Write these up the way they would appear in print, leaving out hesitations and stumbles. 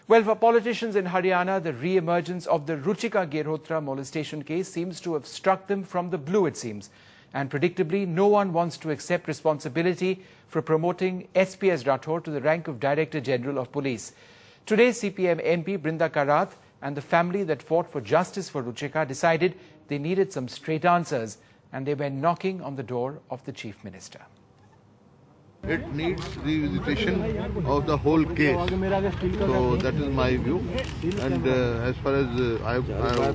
Well, for politicians in Haryana, the re-emergence of the Ruchika Girhotra molestation case seems to have struck them from the blue, it seems. And predictably, no one wants to accept responsibility for promoting SPS Rathore to the rank of Director General of Police. Today, CPM MP Brinda Karath and the family that fought for justice for Ruchika decided they needed some straight answers, and they went knocking on the door of the Chief Minister. It needs revisitation of the whole case. So that is my view. And as far as I've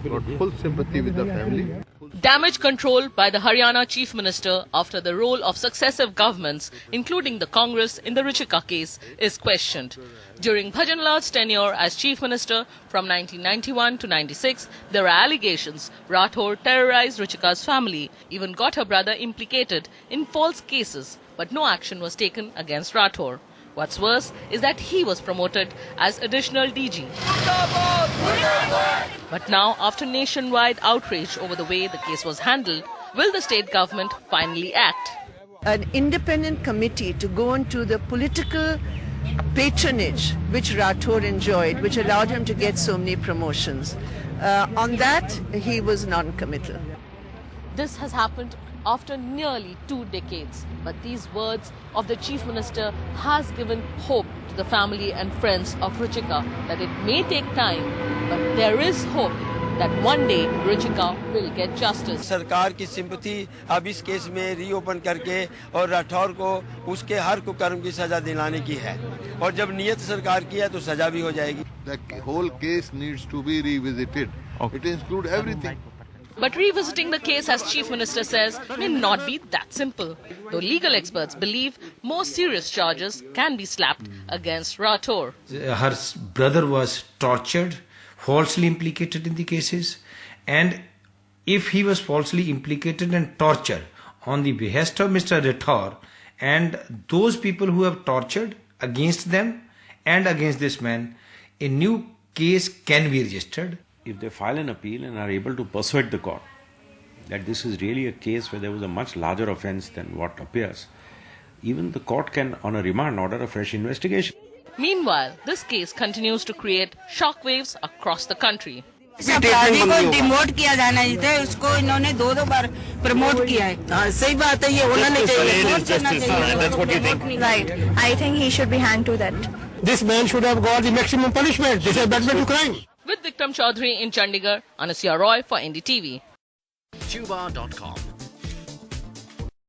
got full sympathy with the family. Damage control by the Haryana Chief Minister after the role of successive governments, including the Congress in the Ruchika case, is questioned. During Bhajan Lal's tenure as Chief Minister from 1991 to 96, there are allegations Rathore terrorized Ruchika's family, even got her brother implicated in false cases, but no action was taken against Rathore. What's worse is that he was promoted as additional DG. But now, after nationwide outrage over the way the case was handled, will the state government finally act? An independent committee to go into the political patronage which Rathore enjoyed, which allowed him to get so many promotions. On that, he was non-committal. This has happened after nearly 2 decades. But these words of the Chief Minister has given hope to the family and friends of Ruchika that it may take time, but there is hope that one day Ruchika will get justice. सरकार की sympathy अब इस case में reopen करके और राठौर को उसके हर कुकर्म की सजा दिलाने की है और जब नियत सरकार की है तो सजा भी हो जाएगी. The whole case needs to be revisited. It includes everything. But revisiting the case, as Chief Minister says, may not be that simple. Though legal experts believe more serious charges can be slapped against Rathore. Her brother was tortured, falsely implicated in the cases, and if he was falsely implicated and tortured on the behest of Mr. Rathore, and those people who have tortured against them and against this man, a new case can be registered. If they file an appeal and are able to persuade the court that this is really a case where there was a much larger offence than what appears, even the court can, on a remand, order a fresh investigation. Meanwhile, this case continues to create shockwaves across the country. अपराधी को demote किया जाना चाहिए, उसको इन्होंने 2 बार promote किया है. सही बात है, ये होना नहीं चाहिए. Right. I think he should be hanged to that. This man should have got the maximum punishment. This is abetment to crime. With Vikram Chaudhary in Chandigarh, Anusya Roy for NDTV. Tuba.com